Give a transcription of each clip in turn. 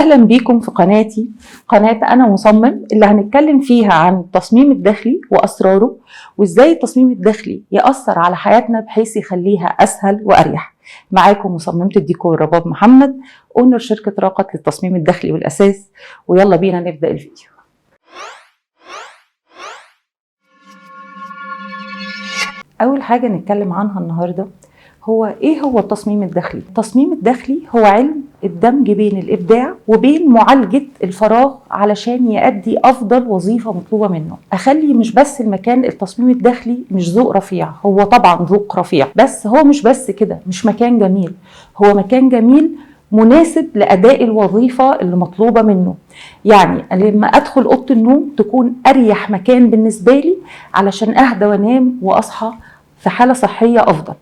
أهلا بيكم في قناتي، قناة أنا مصمم، اللي هنتكلم فيها عن التصميم الداخلي وأسراره، وإزاي التصميم الداخلي يأثر على حياتنا بحيث يخليها أسهل وأريح. معاكم مصممة الديكور رباب محمد، أونر شركة راقة للتصميم الداخلي والأساس. ويلا بينا نبدأ الفيديو. أول حاجة نتكلم عنها النهاردة هو إيه هو التصميم الداخلي؟ التصميم الداخلي هو علم الدمج بين الإبداع وبين معالجة الفراغ علشان يؤدي أفضل وظيفة مطلوبة منه. أخلي مش بس المكان التصميم الداخلي مش ذوق رفيع، هو طبعا ذوق رفيع، بس هو مش بس كده، مش مكان جميل، هو مكان جميل مناسب لأداء الوظيفة اللي مطلوبة منه. يعني لما أدخل أوضة النوم تكون أريح مكان بالنسبة لي علشان أهدى وأنام وأصحى في حالة صحية أفضل.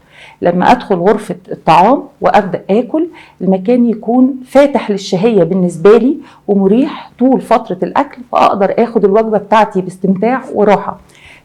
لما أدخل غرفة الطعام وأبدأ آكل، المكان يكون فاتح للشهية بالنسبة لي ومريح طول فترة الأكل، فأقدر آخد الوجبة بتاعتي باستمتاع وراحة.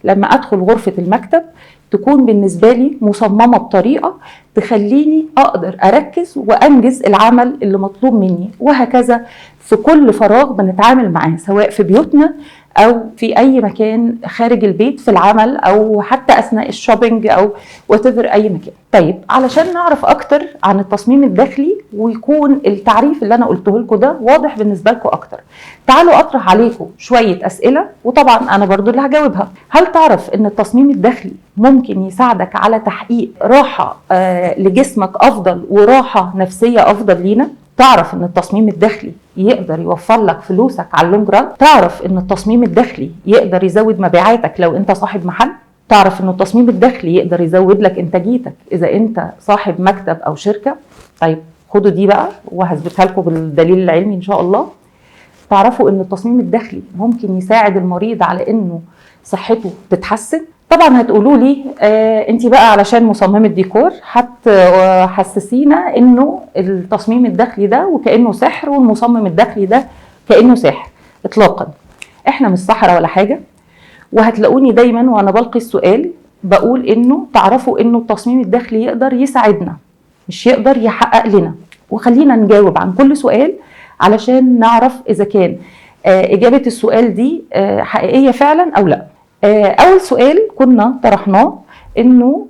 لما أدخل غرفة المكتب تكون بالنسبة لي مصممة بطريقة تخليني أقدر أركز وأنجز العمل اللي مطلوب مني، وهكذا في كل فراغ بنتعامل معاه، سواء في بيوتنا أو في أي مكان خارج البيت في العمل أو حتى أثناء الشوبينج أو whatever أي مكان. طيب، علشان نعرف أكتر عن التصميم الداخلي ويكون التعريف اللي أنا قلته لكم ده واضح بالنسبة لكم أكتر، تعالوا أطرح عليكم شوية أسئلة، وطبعا أنا برضو اللي هجاوبها. هل تعرف أن التصميم الداخلي ممكن يساعدك على تحقيق راحة لجسمك أفضل وراحة نفسية أفضل لينا؟ تعرف ان التصميم الداخلي يقدر يوفر لك فلوسك على اللونج ران؟ تعرف ان التصميم الداخلي يقدر يزود مبيعاتك لو انت صاحب محل؟ تعرف ان التصميم الداخلي يقدر يزود لك انتاجيتك اذا انت صاحب مكتب او شركة؟ طيب خدوا دي بقى وهثبتها لكم بالدليل العلمي ان شاء الله. تعرفوا ان التصميم الداخلي ممكن يساعد المريض على انه صحته تتحسن؟ طبعا هتقولوا لي انت بقى علشان مصممة ديكور هتحسسينا انه التصميم الداخلي ده وكأنه سحر والمصمم الداخلي ده كأنه سحر. اطلاقا، احنا مش سحرة ولا حاجة، وهتلاقوني دايما وانا بلقي السؤال بقول انه تعرفوا انه التصميم الداخلي يقدر يساعدنا مش يقدر يحقق لنا. وخلينا نجاوب عن كل سؤال علشان نعرف اذا كان اجابة السؤال دي حقيقية فعلا او لا. أول سؤال كنا طرحناه إنه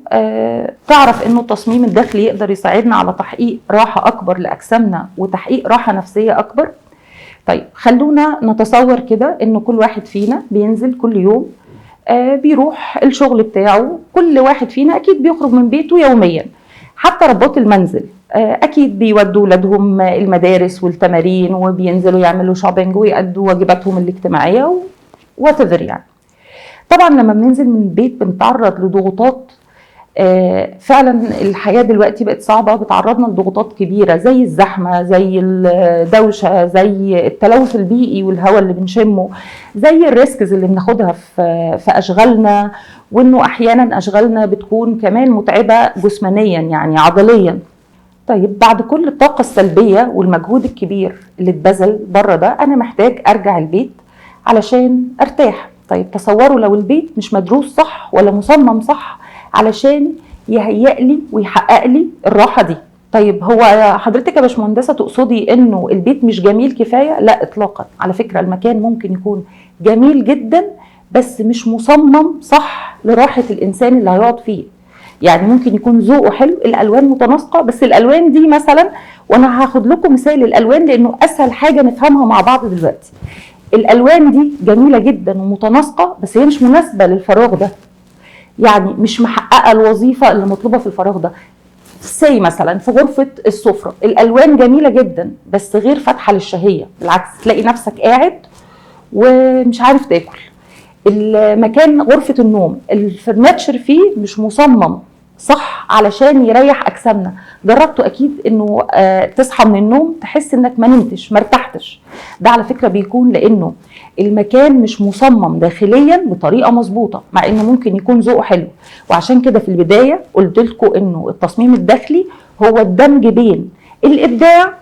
تعرف إنه التصميم الداخلي يقدر يساعدنا على تحقيق راحة أكبر لأجسامنا وتحقيق راحة نفسية أكبر. طيب خلونا نتصور كده إنه كل واحد فينا بينزل كل يوم بيروح الشغل بتاعه، كل واحد فينا أكيد بيخرج من بيته يوميا، حتى ربات المنزل أكيد بيودوا ولادهم المدارس والتمارين وبينزلوا يعملوا شوبينج ويأدوا واجباتهم الاجتماعية whatever يعني. طبعا لما بننزل من البيت بنتعرض لضغوطات، فعلا الحياة دلوقتي بقت صعبة، بتعرضنا لضغوطات كبيرة زي الزحمة، زي الدوشة، زي التلوث البيئي والهواء اللي بنشمه، زي الريسكز اللي بناخدها في أشغالنا، وإنه أحيانا أشغالنا بتكون كمان متعبة جسمانيا يعني عضليا. طيب بعد كل الطاقة السلبية والمجهود الكبير اللي اتبذل بره ده، أنا محتاج أرجع البيت علشان أرتاح. طيب تصوروا لو البيت مش مدروس صح ولا مصمم صح علشان يهيئ لي ويحقق لي الراحة دي. طيب هو حضرتك يا باشمهندسة تقصدي انه البيت مش جميل كفاية؟ لا اطلاقا، على فكرة المكان ممكن يكون جميل جدا بس مش مصمم صح لراحة الانسان اللي هيقعد فيه. يعني ممكن يكون ذوقه حلو، الالوان متناسقة، بس الالوان دي مثلا، وانا هاخد لكم مثال الالوان لانه اسهل حاجة نفهمها مع بعض دلوقتي. الالوان دي جميله جدا ومتناسقه بس هي مش مناسبه للفراغ ده، يعني مش محققه الوظيفه اللي مطلوبه في الفراغ ده. زي مثلا في غرفه السفره الالوان جميله جدا بس غير فاتحه للشهيه، بالعكس تلاقي نفسك قاعد ومش عارف تاكل. المكان غرفه النوم الفرنتشر فيه مش مصمم صح علشان يريح اجسامنا. جربتوا اكيد انه تصحى من النوم تحس انك ما نمتش ما ارتحتش، ده على فكره بيكون لانه المكان مش مصمم داخليا بطريقه مظبوطه، مع انه ممكن يكون ذوقه حلو. وعشان كده في البدايه قلت لكم انه التصميم الداخلي هو الدمج بين الابداع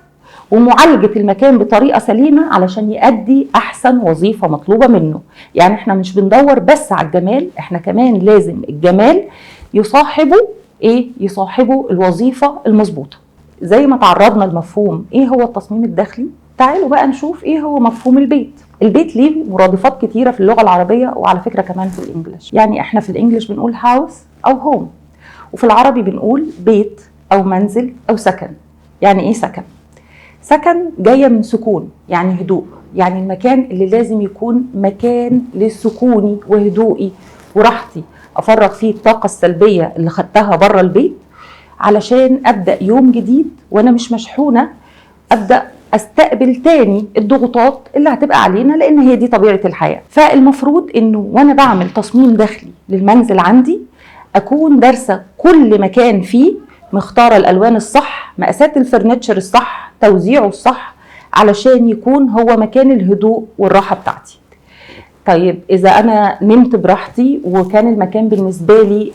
ومعالجه المكان بطريقه سليمه علشان يؤدي احسن وظيفه مطلوبه منه. يعني احنا مش بندور بس على الجمال، احنا كمان لازم الجمال يصاحبوا الوظيفة المظبوطة. زي ما تعرضنا لمفهوم ايه هو التصميم الداخلي تعالوا بقى نشوف ايه هو مفهوم البيت. البيت ليه مرادفات كتيره في اللغه العربيه، وعلى فكره كمان في الانجليش. يعني احنا في الانجليش بنقول هاوس او هوم، وفي العربي بنقول بيت او منزل او سكن. يعني ايه سكن؟ سكن جايه من سكون، يعني هدوء، يعني المكان اللي لازم يكون مكان لسكوني وهدوئي وراحتي، افرغ فيه الطاقه السلبيه اللي خدتها بره البيت علشان ابدا يوم جديد وانا مش مشحونه، ابدا استقبل تاني الضغوطات اللي هتبقى علينا، لان هي دي طبيعه الحياه. فالمفروض انه وانا بعمل تصميم داخلي للمنزل عندي اكون دارسه كل مكان فيه، مختاره الالوان الصح، مقاسات الفرنتشر الصح، توزيعه الصح، علشان يكون هو مكان الهدوء والراحه بتاعتي. طيب اذا انا نمت براحتي وكان المكان بالنسبه لي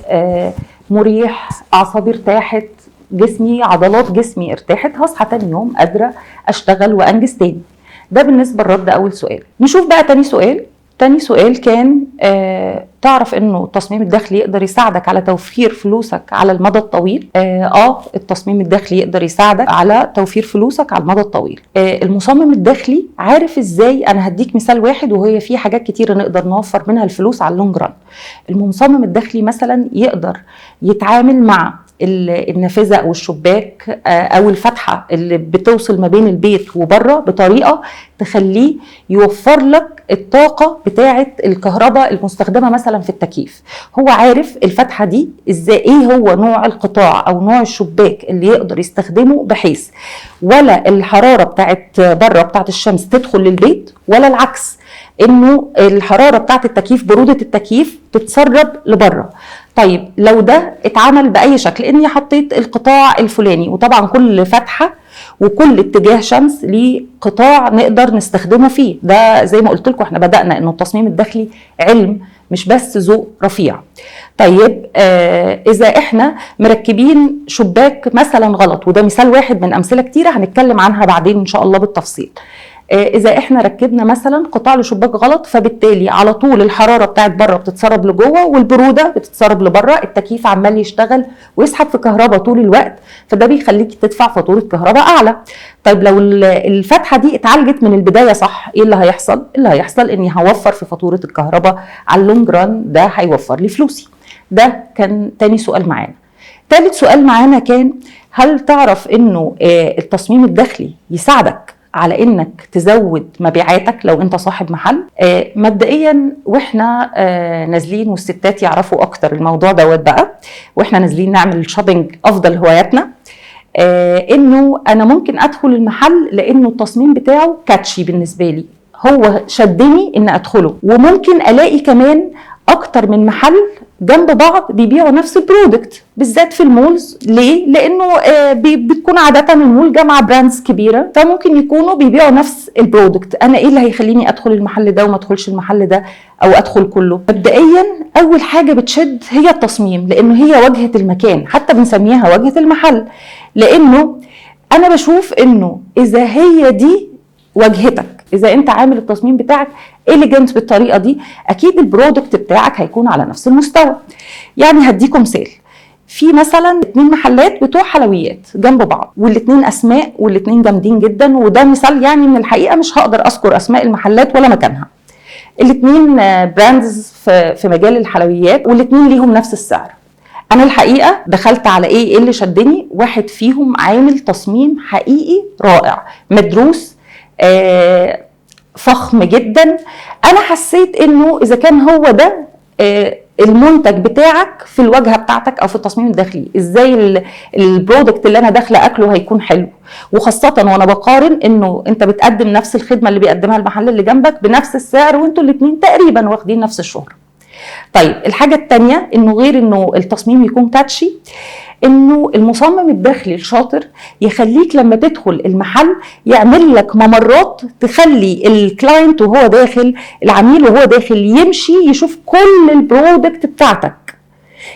مريح، اعصابي ارتاحت، جسمي عضلات جسمي ارتاحت، هصحى تاني يوم قادره اشتغل وانجز تاني. ده بالنسبه لرد اول سؤال. نشوف بقى تاني سؤال. تاني سؤال كان تعرف انه التصميم الداخلي يقدر يساعدك على توفير فلوسك على المدى الطويل؟ التصميم الداخلي يقدر يساعدك على توفير فلوسك على المدى الطويل. المصمم الداخلي عارف ازاي. انا هديك مثال واحد، وهي في حاجات كتيره نقدر نوفر منها الفلوس على اللونج ران. المصمم الداخلي مثلا يقدر يتعامل مع النافذه او الشباك او الفتحه اللي بتوصل ما بين البيت وبره بطريقه تخليه يوفر لك الطاقه بتاعه الكهرباء المستخدمه مثلا في التكييف. هو عارف الفتحه دي ازاي، ايه هو نوع القطاع او نوع الشباك اللي يقدر يستخدمه بحيث ولا الحراره بتاعه بره بتاعه الشمس تدخل للبيت، ولا العكس انه الحراره بتاعه التكييف، بروده التكييف تتسرب لبره. طيب لو ده اتعمل باي شكل، اني حطيت القطاع الفلاني، وطبعا كل فتحه وكل اتجاه شمس ليه قطاع نقدر نستخدمه فيه. ده زي ما قلت لكم احنا بدأنا انه التصميم الداخلي علم مش بس ذوق رفيع. طيب اذا احنا مركبين شباك مثلا غلط، وده مثال واحد من امثله كتيره هنتكلم عنها بعدين ان شاء الله بالتفصيل. اذا احنا ركبنا مثلا قطاع لشباك غلط، فبالتالي على طول الحراره بتاعت بره بتتسرب لجوه والبروده بتتسرب لبره، التكييف عمال يشتغل ويسحب في كهرباء طول الوقت، فده بيخليك تدفع فاتوره كهرباء اعلى. طيب لو الفتحه دي اتعالجت من البدايه صح، ايه اللي هيحصل؟ اللي هيحصل اني هوفر في فاتوره الكهرباء على اللونج ران، ده هيوفر لي فلوسي. ده كان تاني سؤال معانا. ثالث سؤال معانا كان هل تعرف انه التصميم الداخلي يساعدك على انك تزود مبيعاتك لو انت صاحب محل؟ مبدئيا واحنا نازلين، والستات يعرفوا اكتر الموضوع دوت بقى، واحنا نازلين نعمل شوبينج افضل هواياتنا، انه انا ممكن ادخل المحل لانه التصميم بتاعه كاتشي بالنسبه لي، هو شدني ان ادخله، وممكن الاقي كمان اكتر من محل جنب بعض بيبيعوا نفس البرودكت، بالذات في المولز. ليه؟ لانه بتكون عاده المول جامعه براندز كبيره، فممكن يكونوا بيبيعوا نفس البرودكت. انا ايه اللي هيخليني ادخل المحل ده وما ادخلش المحل ده، او ادخل كله؟ مبدئيا اول حاجه بتشد هي التصميم، لانه هي واجهه المكان، حتى بنسميها واجهه المحل، لانه انا بشوف انه اذا هي دي واجهتك، اذا انت عامل التصميم بتاعك إليجنت بالطريقه دي، اكيد البرودكت بتاعك هيكون على نفس المستوى. يعني هديكم مثال، في مثلا 2 محلات بتوع حلويات جنب بعض، والاتنين اسماء والاتنين جامدين جدا، وده مثال يعني من الحقيقه مش هقدر اذكر اسماء المحلات ولا مكانها. الاتنين براندز في مجال الحلويات، والاتنين ليهم نفس السعر. انا الحقيقه دخلت على ايه اللي شدني؟ واحد فيهم عامل تصميم حقيقي رائع مدروس، فخم جدا. انا حسيت انه اذا كان هو ده المنتج بتاعك في الواجهه بتاعتك او في التصميم الداخلي، ازاي البرودكت اللي انا داخله اكله هيكون حلو، وخاصه وانا بقارن انه انت بتقدم نفس الخدمه اللي بيقدمها المحل اللي جنبك بنفس السعر، وانتوا الاثنين تقريبا واخدين نفس الشهره. طيب الحاجه الثانيه، انه غير انه التصميم يكون كاتشي، انه المصمم الداخلي الشاطر يخليك لما تدخل المحل يعمل لك ممرات تخلي الكلاينت وهو داخل، العميل وهو داخل، يمشي يشوف كل البرودكت بتاعتك.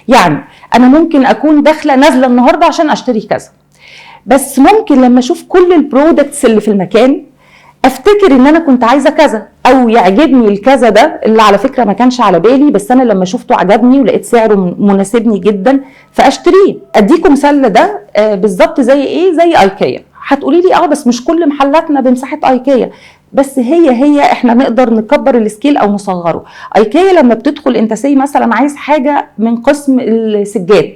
يعني انا ممكن اكون داخله نازله النهارده عشان اشتري كذا، بس ممكن لما اشوف كل البرودكتس اللي في المكان افتكر ان انا كنت عايزه كذا، او يعجبني الكذا ده اللي على فكره ما كانش على بالي، بس انا لما شفته عجبني ولقيت سعره مناسبني جدا فاشتريه. اديكم مثال ده بالظبط زي ايه؟ زي ايكيا. هتقولي لي بس مش كل محلاتنا بمساحه ايكيا، بس هي احنا نقدر نكبر السكيل او نصغره. ايكيا لما بتدخل انت سي مثلا عايز حاجه من قسم السجاد،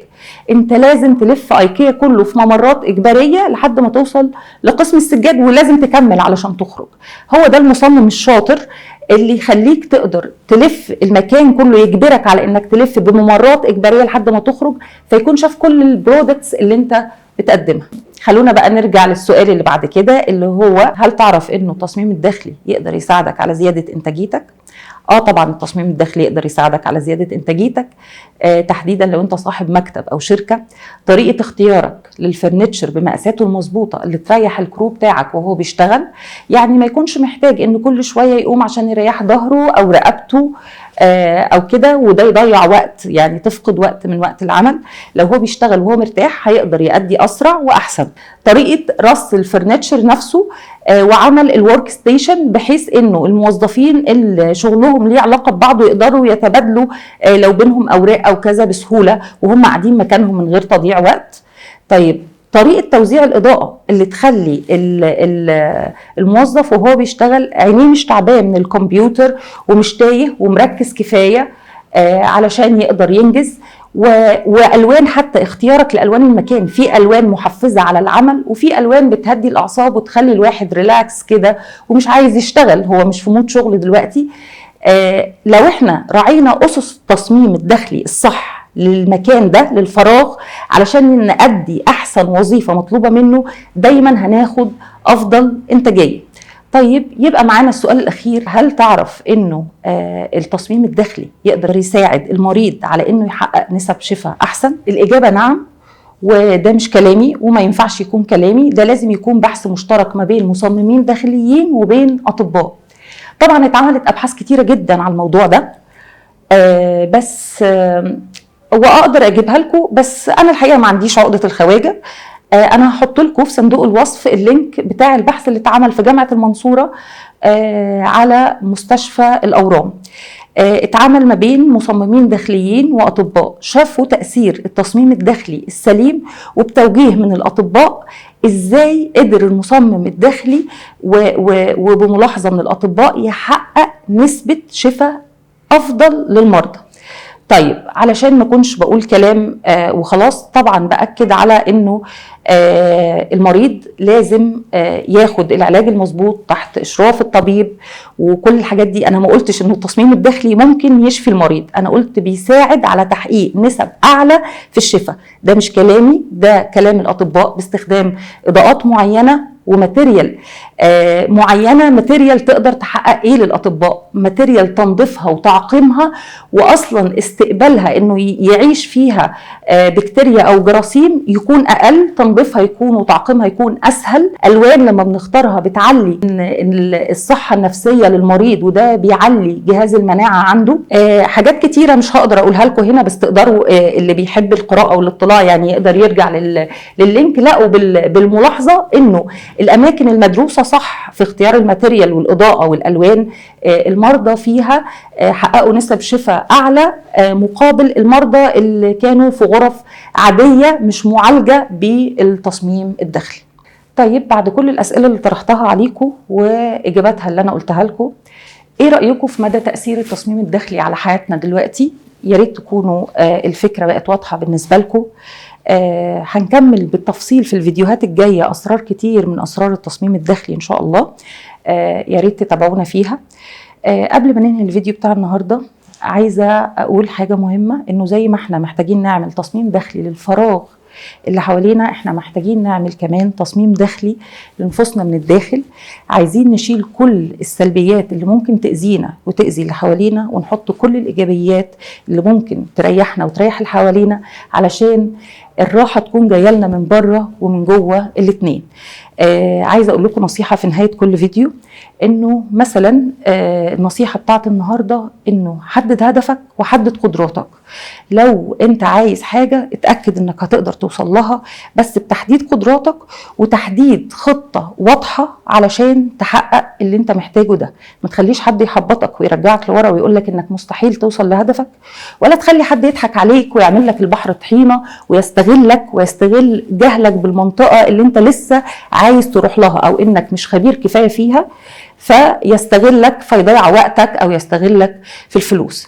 انت لازم تلف ايكيا كله في ممرات اجباريه لحد ما توصل لقسم السجاد، ولازم تكمل علشان تخرج. هو ده المصمم الشاطر اللي يخليك تقدر تلف المكان كله، يجبرك على انك تلف بممرات اجباريه لحد ما تخرج، فيكون شاف كل البرودكتس اللي انت بتقدمها. خلونا بقى نرجع للسؤال اللي بعد كده، اللي هو هل تعرف انه التصميم الداخلي يقدر يساعدك على زيادة انتاجيتك؟ طبعا التصميم الداخلي يقدر يساعدك على زيادة انتاجيتك، تحديدا لو انت صاحب مكتب او شركة. طريقة اختيارك للفرنتشر بمقاساته المظبوطة اللي تريح الكرو بتاعك وهو بيشتغل، يعني ما يكونش محتاج ان كل شوية يقوم عشان يريح ظهره او رقبته او كده، وده يضيع وقت، يعني تفقد وقت من وقت العمل. لو هو بيشتغل وهو مرتاح هيقدر يأدي اسرع واحسن. طريقه رص الفرنتشر نفسه وعمل الورك ستيشن بحيث انه الموظفين اللي شغلهم ليه علاقه ببعضه يقدروا يتبادلوا لو بينهم اوراق او كذا بسهوله وهم قاعدين مكانهم من غير تضييع وقت. طيب طريقه توزيع الاضاءه اللي تخلي الموظف وهو بيشتغل عينيه مش تعبان من الكمبيوتر ومش تايه ومركز كفايه علشان يقدر ينجز. والوان، حتى اختيارك لالوان المكان، في الوان محفزه على العمل وفي الوان بتهدي الاعصاب وتخلي الواحد ريلاكس كده ومش عايز يشتغل، هو مش في مود شغل دلوقتي. لو احنا راعينا اسس التصميم الداخلي الصح للمكان ده للفراغ علشان نأدي احسن وظيفه مطلوبه منه، دايما هناخد افضل انتاجيه. طيب يبقى معانا السؤال الأخير، هل تعرف إنه التصميم الداخلي يقدر يساعد المريض على إنه يحقق نسب شفاء أحسن؟ الإجابة نعم، وده مش كلامي وما ينفعش يكون كلامي، ده لازم يكون بحث مشترك ما بين مصممين داخليين وبين أطباء. طبعا اتعملت أبحاث كتيرة جدا على الموضوع ده، بس وأقدر أجيبها لكم، بس أنا الحقيقة ما عنديش عقدة الخواجة. انا هحط لكم في صندوق الوصف اللينك بتاع البحث اللي اتعمل في جامعة المنصورة على مستشفى الأورام. اتعمل ما بين مصممين داخليين وأطباء، شافوا تأثير التصميم الداخلي السليم وبتوجيه من الأطباء ازاي قدر المصمم الداخلي وبملاحظة من الأطباء يحقق نسبة شفاء أفضل للمرضى. طيب علشان ما كنش بقول كلام وخلاص، طبعا بأكد على انه المريض لازم ياخد العلاج المظبوط تحت اشراف الطبيب وكل الحاجات دي. انا ما قلتش انه التصميم الداخلي ممكن يشفي المريض، انا قلت بيساعد على تحقيق نسب اعلى في الشفاء. ده مش كلامي، ده كلام الاطباء باستخدام اضاءات معينه وماتيريال معينه. ماتيريال تقدر تحقق ايه للاطباء؟ ماتيريال تنظيفها وتعقيمها واصلا استقبالها انه يعيش فيها بكتيريا او جراثيم يكون اقل، تنظيفها يكون وتعقيمها يكون اسهل. الوان لما بنختارها بتعلي الصحه النفسيه للمريض وده بيعلي جهاز المناعه عنده. حاجات كتيره مش هقدر اقولها لكم هنا، بس تقدروا اللي بيحب القراءه والاطلاع يعني يقدر يرجع لللينك. لا، بالملاحظه انه الاماكن المدروسه صح في اختيار الماتيريال والاضاءه والالوان، المرضى فيها حققوا نسب شفاء اعلى مقابل المرضى اللي كانوا في غرف عاديه مش معالجه بالتصميم الداخلي. طيب بعد كل الاسئله اللي طرحتها عليكم واجاباتها اللي انا قلتها لكم، ايه رايكم في مدى تاثير التصميم الداخلي على حياتنا دلوقتي؟ يا ريت تكونوا الفكره بقت واضحه بالنسبه لكم. هنكمل بالتفصيل في الفيديوهات الجايه اسرار كتير من اسرار التصميم الداخلي ان شاء الله، يا ريت تتابعونا فيها. قبل ما ننهي الفيديو بتاع النهارده عايزه اقول حاجه مهمه، انه زي ما احنا محتاجين نعمل تصميم داخلي للفراغ اللي حوالينا، احنا محتاجين نعمل كمان تصميم داخلي لنفوسنا من الداخل. عايزين نشيل كل السلبيات اللي ممكن تأذينا وتأذي اللي حوالينا، ونحط كل الإيجابيات اللي ممكن تريحنا وتريح اللي حوالينا، علشان الراحة تكون جاية لنا من بره ومن جوه الاتنين. عايزة أقول لكم نصيحة في نهاية كل فيديو، إنه مثلا النصيحة بتاعت النهاردة إنه حدد هدفك وحدد قدراتك. لو أنت عايز حاجة اتأكد إنك هتقدر توصل لها، بس بتحديد قدراتك وتحديد خطة واضحة علشان تحقق اللي أنت محتاجه ده. ما تخليش حد يحبطك ويرجعك لورا ويقولك إنك مستحيل توصل لهدفك، ولا تخلي حد يضحك عليك ويعمل لك البحر طحينة ويستغل يستغلك ويستغل جهلك بالمنطقة اللي انت لسه عايز تروح لها او انك مش خبير كفاية فيها، فيستغلك فيضيع وقتك او يستغلك في الفلوس.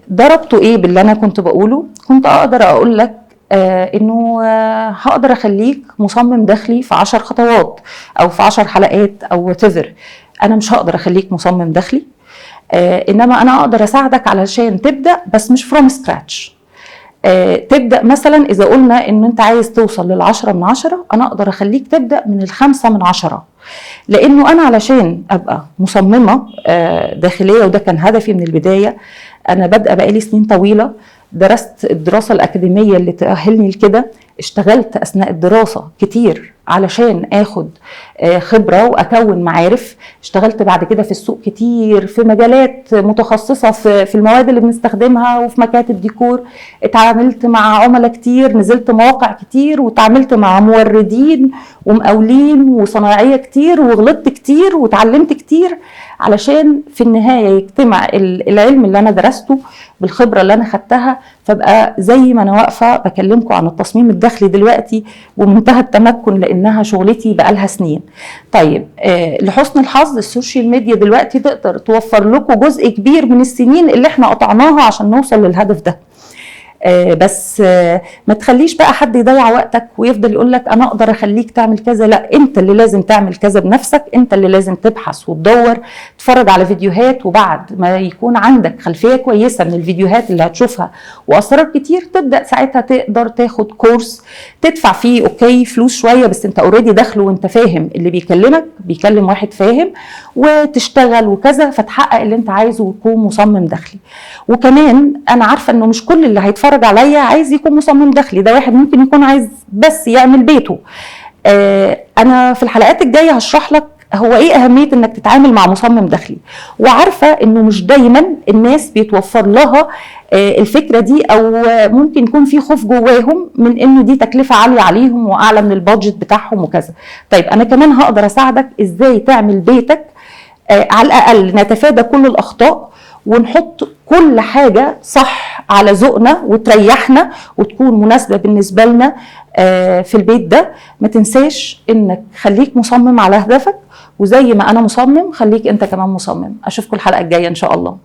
ده ربطه ايه باللي انا كنت بقوله؟ كنت اقدر اقول لك انه هقدر اخليك مصمم داخلي في 10 خطوات او في 10 حلقات او whatever. انا مش هقدر اخليك مصمم داخلي، انما انا اقدر اساعدك علشان تبدأ، بس مش from scratch. تبدأ مثلا اذا قلنا ان انت عايز توصل لل10 من 10، انا اقدر اخليك تبدأ من ال5 من 10، لانه انا علشان ابقى مصممة داخلية، وده كان هدفي من البداية. انا بادئه بقالي سنين طويله، درست الدراسه الاكاديميه اللي تاهلني لكده، اشتغلت اثناء الدراسه كتير علشان اخد خبره واكون معارف، اشتغلت بعد كده في السوق كتير في مجالات متخصصه في المواد اللي بنستخدمها وفي مكاتب ديكور، اتعاملت مع عملاء كتير، نزلت مواقع كتير، واتعاملت مع موردين ومقاولين وصناعيه كتير، وغلطت كتير واتعلمت كتير، علشان في النهايه يجتمع العلم اللي انا درسته بالخبره اللي انا خدتها، فبقى زي ما انا واقفه بكلمكم عن التصميم الداخلي دلوقتي ومنتهى التمكن، لانها شغلتي بقالها سنين. طيب لحسن الحظ السوشيال ميديا دلوقتي تقدر توفر لكم جزء كبير من السنين اللي احنا قطعناها عشان نوصل للهدف ده. بس ما تخليش بقى حد يضيع وقتك ويفضل يقول لك انا اقدر اخليك تعمل كذا. لا، انت اللي لازم تعمل كذا بنفسك، انت اللي لازم تبحث وتدور، تتفرج على فيديوهات، وبعد ما يكون عندك خلفيه كويسه من الفيديوهات اللي هتشوفها واسرار كتير، تبدا ساعتها تقدر تاخد كورس تدفع فيه اوكي فلوس شويه، بس انت اوريدي داخله وانت فاهم اللي بيكلمك بيكلم واحد فاهم، وتشتغل وكذا، فتحقق اللي انت عايزه وتكون مصمم داخلي. وكمان انا عارفه انه مش كل اللي هيتفرج عليا عايز يكون مصمم داخلي، ده واحد ممكن يكون عايز بس يعمل بيته. انا في الحلقات الجايه هشرح لك هو ايه اهميه انك تتعامل مع مصمم داخلي، وعارفه انه مش دايما الناس بيتوفر لها الفكره دي، او ممكن يكون في خوف جواهم من انه دي تكلفه عاليه عليهم واعلى من البادجت بتاعهم وكذا. طيب انا كمان هقدر اساعدك ازاي تعمل بيتك، على الاقل نتفادى كل الاخطاء ونحط كل حاجة صح على ذوقنا وتريحنا وتكون مناسبة بالنسبة لنا في البيت ده. ما تنساش انك خليك مصمم على هدفك، وزي ما انا مصمم خليك انت كمان مصمم. اشوفكم الحلقة الجاية ان شاء الله.